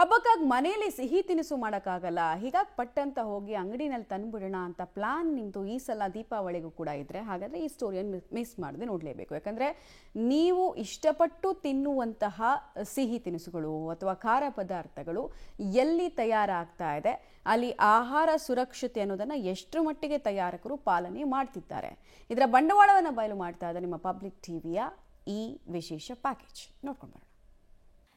ಹಬ್ಬಕ್ಕಾಗಿ ಮನೆಯಲ್ಲಿ ಸಿಹಿ ತಿನಿಸು ಮಾಡೋಕ್ಕಾಗಲ್ಲ, ಹೀಗಾಗಿ ಪಟ್ಟಂತ ಹೋಗಿ ಅಂಗಡಿನಲ್ಲಿ ತಂದುಬಿಡೋಣ ಅಂತ ಪ್ಲಾನ್ ನಿಮ್ಮದು ಈ ಸಲ ದೀಪಾವಳಿಗೂ ಕೂಡ ಇದ್ದರೆ ಹಾಗಾದರೆ ಈ ಸ್ಟೋರಿಯನ್ನು ಮಿಸ್ ಮಾಡದೆ ನೋಡಲೇಬೇಕು. ಯಾಕಂದರೆ ನೀವು ಇಷ್ಟಪಟ್ಟು ತಿನ್ನುವಂತಹ ಸಿಹಿ ತಿನಿಸುಗಳು ಅಥವಾ ಖಾರ ಪದಾರ್ಥಗಳು ಎಲ್ಲಿ ತಯಾರಾಗ್ತಾ ಇದೆ, ಅಲ್ಲಿ ಆಹಾರ ಸುರಕ್ಷತೆ ಅನ್ನೋದನ್ನು ಎಷ್ಟರ ಮಟ್ಟಿಗೆ ತಯಾರಕರು ಪಾಲನೆ ಮಾಡ್ತಿದ್ದಾರೆ, ಇದರ ಬಂಡವಾಳವನ್ನು ಬಯಲು ಮಾಡ್ತಾ ಇದೆ ನಿಮ್ಮ ಪಬ್ಲಿಕ್ ಟಿವಿಯ ಈ ವಿಶೇಷ ಪ್ಯಾಕೇಜ್. ನೋಡ್ಕೊಂಡು ಬರೋಣ.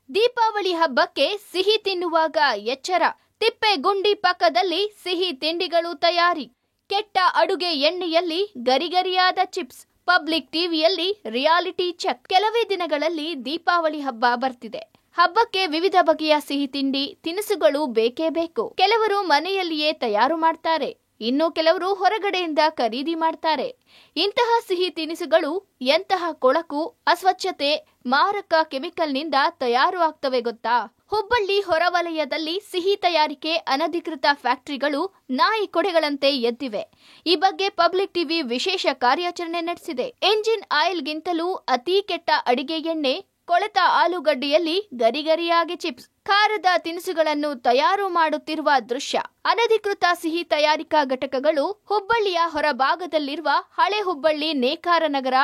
ದೀಪಾವಳಿ ಹಬ್ಬಕ್ಕೆ ಸಿಹಿ ತಿನ್ನುವಾಗ ಎಚ್ಚರ, ತಿಪ್ಪೆ ಗುಂಡಿ ಪಕ್ಕದಲ್ಲಿ ಸಿಹಿ ತಿಂಡಿಗಳು ತಯಾರಿ, ಕೆಟ್ಟ ಅಡುಗೆ ಎಣ್ಣೆಯಲ್ಲಿ ಗರಿಗರಿಯಾದ ಚಿಪ್ಸ್. ಪಬ್ಲಿಕ್ ಟಿವಿಯಲ್ಲಿ ರಿಯಾಲಿಟಿ ಚೆಕ್. ಕೆಲವೇ ದಿನಗಳಲ್ಲಿ ದೀಪಾವಳಿ ಹಬ್ಬ ಬರ್ತಿದೆ. ಹಬ್ಬಕ್ಕೆ ವಿವಿಧ ಬಗೆಯ ಸಿಹಿ ತಿಂಡಿ ತಿನಿಸುಗಳು ಬೇಕೇ ಬೇಕು. ಕೆಲವರು ಮನೆಯಲ್ಲಿಯೇ ತಯಾರು ಮಾಡ್ತಾರೆ, ಇನ್ನು ಕೆಲವರು ಹೊರಗಡೆಯಿಂದ ಖರೀದಿ ಮಾಡ್ತಾರೆ. ಇಂತಹ ಸಿಹಿ ತಿನಿಸುಗಳು ಎಂತಹ ಕೊಳಕು, ಅಸ್ವಚ್ಛತೆ, ಮಾರಕ ಕೆಮಿಕಲ್ನಿಂದ ತಯಾರು ಆಗ್ತವೆ ಗೊತ್ತಾ? ಹುಬ್ಬಳ್ಳಿ ಹೊರವಲಯದಲ್ಲಿ ಸಿಹಿ ತಯಾರಿಕೆ ಅನಧಿಕೃತ ಫ್ಯಾಕ್ಟರಿಗಳು ನಾಯಿ ಕೊಡೆಗಳಂತೆ ಎದ್ದಿವೆ. ಈ ಬಗ್ಗೆ ಪಬ್ಲಿಕ್ ಟಿವಿ ವಿಶೇಷ ಕಾರ್ಯಾಚರಣೆ ನಡೆಸಿದೆ. ಎಂಜಿನ್ ಆಯಿಲ್ಗಿಂತಲೂ ಅತಿ ಕೆಟ್ಟ ಅಡಿಗೆ ಎಣ್ಣೆ, ಕೊಳೆತ ಆಲೂಗಡ್ಡೆಯಲ್ಲಿ ಗರಿಗರಿಯಾಗಿ ಚಿಪ್ಸ್, ಖಾರದ ತಿನಿಸುಗಳನ್ನು ತಯಾರು ಮಾಡುತ್ತಿರುವ ದೃಶ್ಯ. ಅನಧಿಕೃತ ಸಿಹಿ ತಯಾರಿಕಾ ಘಟಕಗಳು ಹುಬ್ಬಳ್ಳಿಯ ಹೊರಭಾಗದಲ್ಲಿರುವ ಹಳೆ ಹುಬ್ಬಳ್ಳಿ, ನೇಕಾರ ನಗರ,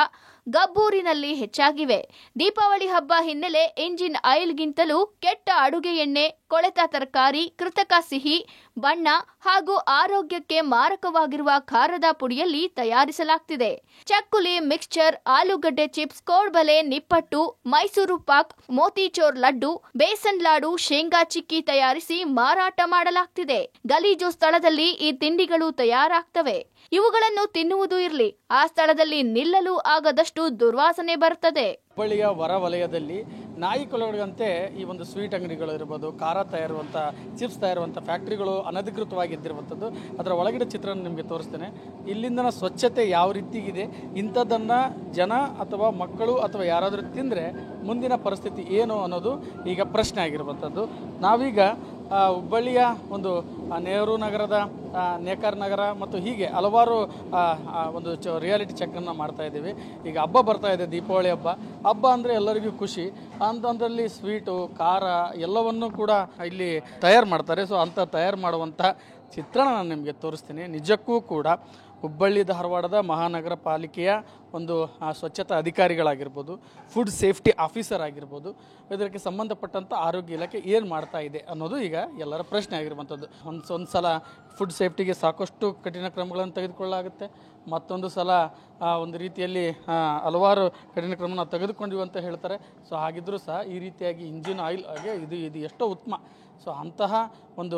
ಗಬ್ಬೂರಿನಲ್ಲಿ ಹೆಚ್ಚಾಗಿವೆ. ದೀಪಾವಳಿ ಹಬ್ಬ ಹಿನ್ನೆಲೆ ಎಂಜಿನ್ ಆಯಿಲ್ಗಿಂತಲೂ ಕೆಟ್ಟ ಅಡುಗೆ ಎಣ್ಣೆ, ಕೊಳೆತ ತರಕಾರಿ, ಕೃತಕ ಸಿಹಿ, ಬಣ್ಣ ಹಾಗೂ ಆರೋಗ್ಯಕ್ಕೆ ಮಾರಕವಾಗಿರುವ ಖಾರದ ಪುಡಿಯಲ್ಲಿ ತಯಾರಿಸಲಾಗ್ತಿದೆ. ಚಕ್ಕುಲಿ, ಮಿಕ್ಸ್ಚರ್, ಆಲೂಗಡ್ಡೆ ಚಿಪ್ಸ್, ಕೋಡ್ಬಲೆ, ನಿಪ್ಪಟ್ಟು, ಮೈಸೂರು ಪಾಕ್, ಮೋತಿಚೋರ್ ಲಡ್ಡು, ಬೇಸನ್ ಲಾಡು, ಶೇಂಗಾ ಚಿಕ್ಕಿ ತಯಾರಿಸಿ ಮಾರಾಟ ಮಾಡಲಾಗ್ತಿದೆ. ಗಲೀಜು ಸ್ಥಳದಲ್ಲಿ ಈ ತಿಂಡಿಗಳು ತಯಾರಾಗ್ತವೆ. ಇವುಗಳನ್ನು ತಿನ್ನುವುದು ಇರಲಿ, ಆ ಸ್ಥಳದಲ್ಲಿ ನಿಲ್ಲಲು ಆಗದಷ್ಟು ದುರ್ವಾಸನೆ ಬರುತ್ತದೆ. ಹುಬ್ಬಳ್ಳಿಯ ಹೊರ ವಲಯದಲ್ಲಿ ನಾಯಿ ಕೊಳಗಂತೆ ಈ ಒಂದು ಸ್ವೀಟ್ ಅಂಗಡಿಗಳು ಇರ್ಬೋದು, ಖಾರ ತಯಾರುವಂಥ, ಚಿಪ್ಸ್ ತಯಾರುವಂಥ ಫ್ಯಾಕ್ಟ್ರಿಗಳು ಅನಧಿಕೃತವಾಗಿ ಇದ್ದಿರುವಂಥದ್ದು. ಅದರ ಒಳಗಡೆ ಚಿತ್ರನ ನಿಮಗೆ ತೋರಿಸ್ತೇನೆ. ಇಲ್ಲಿಂದನ ಸ್ವಚ್ಛತೆ ಯಾವ ರೀತಿಗಿದೆ, ಇಂಥದ್ದನ್ನು ಜನ ಅಥವಾ ಮಕ್ಕಳು ಅಥವಾ ಯಾರಾದರೂ ತಿಂದರೆ ಮುಂದಿನ ಪರಿಸ್ಥಿತಿ ಏನು ಅನ್ನೋದು ಈಗ ಪ್ರಶ್ನೆ ಆಗಿರುವಂಥದ್ದು. ನಾವೀಗ ಹುಬ್ಬಳ್ಳಿಯ ಒಂದು ನೆಹರು ನಗರದ, ನೇಕಾರ ನಗರ ಮತ್ತು ಹೀಗೆ ಹಲವಾರು ಒಂದು ರಿಯಾಲಿಟಿ ಚೆಕ್ಕನ್ನು ಮಾಡ್ತಾ ಇದ್ದೀವಿ. ಈಗ ಹಬ್ಬ ಬರ್ತಾ ಇದೆ, ದೀಪಾವಳಿ ಹಬ್ಬ. ಹಬ್ಬ ಅಂದರೆ ಎಲ್ಲರಿಗೂ ಖುಷಿ. ಅಂಥದ್ರಲ್ಲಿ ಸ್ವೀಟು, ಖಾರ ಎಲ್ಲವನ್ನೂ ಕೂಡ ಇಲ್ಲಿ ತಯಾರು ಮಾಡ್ತಾರೆ. ಸೊ ಅಂಥ ತಯಾರು ಮಾಡುವಂಥ ಚಿತ್ರಣ ನಾನು ನಿಮಗೆ ತೋರಿಸ್ತೀನಿ. ನಿಜಕ್ಕೂ ಕೂಡ ಹುಬ್ಬಳ್ಳಿ ಧಾರವಾಡದ ಮಹಾನಗರ ಪಾಲಿಕೆಯ ಒಂದು ಸ್ವಚ್ಛತಾ ಅಧಿಕಾರಿಗಳಾಗಿರ್ಬೋದು, ಫುಡ್ ಸೇಫ್ಟಿ ಆಫೀಸರ್ ಆಗಿರ್ಬೋದು, ಇದಕ್ಕೆ ಸಂಬಂಧಪಟ್ಟಂಥ ಆರೋಗ್ಯ ಇಲಾಖೆ ಏನು ಮಾಡ್ತಾ ಇದೆ ಅನ್ನೋದು ಈಗ ಎಲ್ಲರ ಪ್ರಶ್ನೆ ಆಗಿರುವಂಥದ್ದು. ಒಂದು ಸಲ ಫುಡ್ ಸೇಫ್ಟಿಗೆ ಸಾಕಷ್ಟು ಕಠಿಣ ಕ್ರಮಗಳನ್ನು ತೆಗೆದುಕೊಳ್ಳಲಾಗುತ್ತೆ, ಮತ್ತೊಂದು ಸಲ ಒಂದು ರೀತಿಯಲ್ಲಿ ಹಲವಾರು ಕಠಿಣ ಕ್ರಮ ನಾವು ತೆಗೆದುಕೊಂಡಿವಿ ಅಂತ ಹೇಳ್ತಾರೆ. ಸೊ ಹಾಗಿದ್ದರೂ ಸಹ ಈ ರೀತಿಯಾಗಿ ಇಂಜಿನ್ ಆಯಿಲ್ ಹಾಗೆ ಇದು ಎಷ್ಟೋ ಉತ್ತಮ. ಸೊ ಅಂತಹ ಒಂದು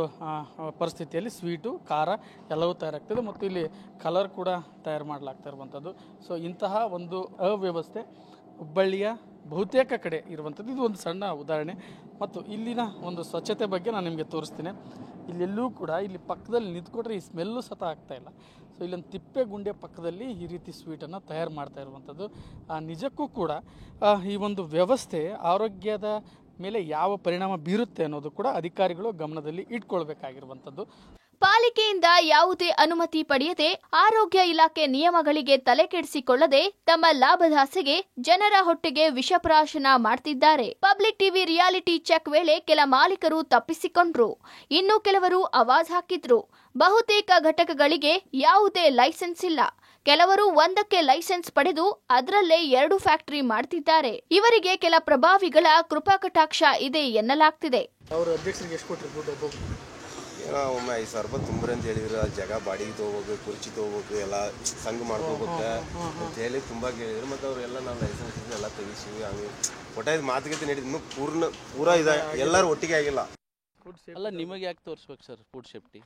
ಪರಿಸ್ಥಿತಿಯಲ್ಲಿ ಸ್ವೀಟು, ಖಾರ ಎಲ್ಲವೂ ತಯಾರಾಗ್ತದೆ ಮತ್ತು ಇಲ್ಲಿ ಕಲರ್ ಕೂಡ ತಯಾರು ಮಾಡಲಾಗ್ತಾ ಇರುವಂಥದ್ದು. ಸೊ ಇಂತಹ ಒಂದು ಅವ್ಯವಸ್ಥೆ ಹುಬ್ಬಳ್ಳಿಯ ಬಹುತೇಕ ಕಡೆ ಇರುವಂಥದ್ದು. ಇದು ಒಂದು ಸಣ್ಣ ಉದಾಹರಣೆ. ಮತ್ತು ಇಲ್ಲಿನ ಒಂದು ಸ್ವಚ್ಛತೆ ಬಗ್ಗೆ ನಾನು ನಿಮಗೆ ತೋರಿಸ್ತೀನಿ. ಇಲ್ಲೆಲ್ಲೂ ಕೂಡ ಇಲ್ಲಿ ಪಕ್ಕದಲ್ಲಿ ನಿಂತ್ಕೊಂಡ್ರೆ ಈ ಸ್ಮೆಲ್ಲು ಸತ ಆಗ್ತಾಯಿಲ್ಲ. ಸೊ ಇಲ್ಲೊಂದು ತಿಪ್ಪೆ ಗುಂಡೆ ಪಕ್ಕದಲ್ಲಿ ಈ ರೀತಿ ಸ್ವೀಟನ್ನು ತಯಾರು ಮಾಡ್ತಾ ಇರುವಂಥದ್ದು. ನಿಜಕ್ಕೂ ಕೂಡ ಈ ಒಂದು ವ್ಯವಸ್ಥೆ ಆರೋಗ್ಯದ ಮೇಲೆ ಯಾವ ಪರಿಣಾಮ ಬೀರುತ್ತೆ ಅನ್ನೋದು ಕೂಡ ಅಧಿಕಾರಿಗಳು ಗಮನದಲ್ಲಿ ಇಟ್ಕೊಳ್ಬೇಕಾಗಿರುವಂಥದ್ದು. ಪಾಲಿಕೆಯಿಂದ ಯಾವುದೇ ಅನುಮತಿ ಪಡೆಯದೆ, ಆರೋಗ್ಯ ಇಲಾಖೆ ನಿಯಮಗಳಿಗೆ ತಲೆ ಕೆಡಿಸಿಕೊಳ್ಳದೆ ತಮ್ಮ ಲಾಭದಾಸೆಗೆ ಜನರ ಹೊಟ್ಟೆಗೆ ವಿಷಪ್ರಾಶನ ಮಾಡ್ತಿದ್ದಾರೆ. ಪಬ್ಲಿಕ್ ಟಿವಿ ರಿಯಾಲಿಟಿ ಚೆಕ್ ವೇಳೆ ಕೆಲ ಮಾಲೀಕರು ತಪ್ಪಿಸಿಕೊಂಡ್ರು, ಇನ್ನು ಕೆಲವರು ಆವಾಜ್ ಹಾಕಿದ್ರು. ಬಹುತೇಕ ಘಟಕಗಳಿಗೆ ಯಾವುದೇ ಲೈಸೆನ್ಸ್ ಇಲ್ಲ. ಕೆಲವರು ಒಂದಕ್ಕೆ ಲೈಸೆನ್ಸ್ ಪಡೆದು ಅದರಲ್ಲೇ 2 ಫ್ಯಾಕ್ಟರಿ ಮಾಡ್ತಿದ್ದಾರೆ. ಇವರಿಗೆ ಕೆಲ ಪ್ರಭಾವಿಗಳ ಕೃಪಾ ಕಟಾಕ್ಷ ಇದೆ ಎನ್ನಲಾಗ್ತಿದೆ. ಒಮ್ಮೆ 5,000 ರೂಪಾಯಿ ತುಂಬ್ರಿ ಅಂತ ಹೇಳಿದ್ರು. ಆ ಜಾಗ ಬಾಡಿಗೆ ತೊಗೋಬೇಕು, ಕುರ್ಚಿ ತೊಗೋಬೇಕು, ಎಲ್ಲ ಸಂಘ ಮಾಡ್ಕೋಬೇಕು ಅಂತ ಹೇಳಿ ತುಂಬ ಕೇಳಿದ್ರು. ಮತ್ತು ಅವರೆಲ್ಲ ನಾವು ಲೈಸೆನ್ಸ್ ಎಲ್ಲ ತೆಗಿಸಿವಿ. ಹಂಗೆ ಒಟ್ಟಾಗಿ ಮಾತುಕತೆ ನಡೀತು. ಪೂರಾ ಇದೆ, ಎಲ್ಲರೂ ಒಟ್ಟಿಗೆ ಆಗಿಲ್ಲ. ಅಲ್ಲ, ನಿಮಗೆ ಯಾಕೆ ತೋರಿಸ್ಬೇಕು ಸರ್ ಫುಡ್ ಸೇಫ್ಟಿ?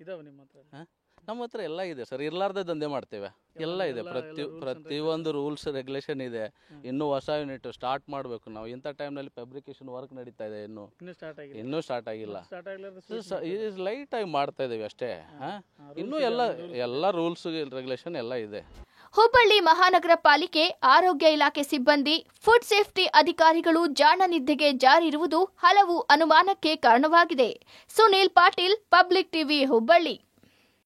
ಇದಾವೆ ನಿಮ್ಮ ಹತ್ರ? ನಮ್ಮ ಹತ್ರ ಎಲ್ಲ ಇದೆ ಸರ್, ಇರ್ಲಾರ್ದೆ ದಂಧೆ ಮಾಡ್ತೇವೆ. ಎಲ್ಲ ಇದೆ, ಪ್ರತಿಯೊಂದು ರೂಲ್ಸ್ ರೆಗ್ಯುಲೇಷನ್ ಇದೆ. ಇನ್ನೂ ಹೊಸ ಯೂನಿಟ್ ಸ್ಟಾರ್ಟ್ ಮಾಡಬೇಕು ನಾವು. ಇಂಥ ಟೈಮ್ನಲ್ಲಿ ಫ್ಯಾಬ್ರಿಕೇಶನ್ ವರ್ಕ್ ನಡೀತಾ ಇದೆ, ಇನ್ನೂ ಸ್ಟಾರ್ಟ್ ಆಗಿಲ್ಲ. ಲೈಟ್ ಆಗಿ ಮಾಡ್ತಾ ಇದ್ದೀವಿ ಅಷ್ಟೇ. ಇನ್ನೂ ಎಲ್ಲ ರೂಲ್ಸ್ ರೆಗ್ಯುಲೇಷನ್ ಎಲ್ಲ ಇದೆ. ಹುಬ್ಬಳ್ಳಿ ಮಹಾನಗರ ಪಾಲಿಕೆ ಆರೋಗ್ಯ ಇಲಾಖೆ ಸಿಬ್ಬಂದಿ, ಫುಡ್ ಸೇಫ್ಟಿ ಅಧಿಕಾರಿಗಳು ಜಾಣ ನಿದ್ದೆಗೆ ಜಾರಿರುವುದು ಹಲವು ಅನುಮಾನಕ್ಕೆ ಕಾರಣವಾಗಿದೆ. Sunil Patil, public TV, Hubballi.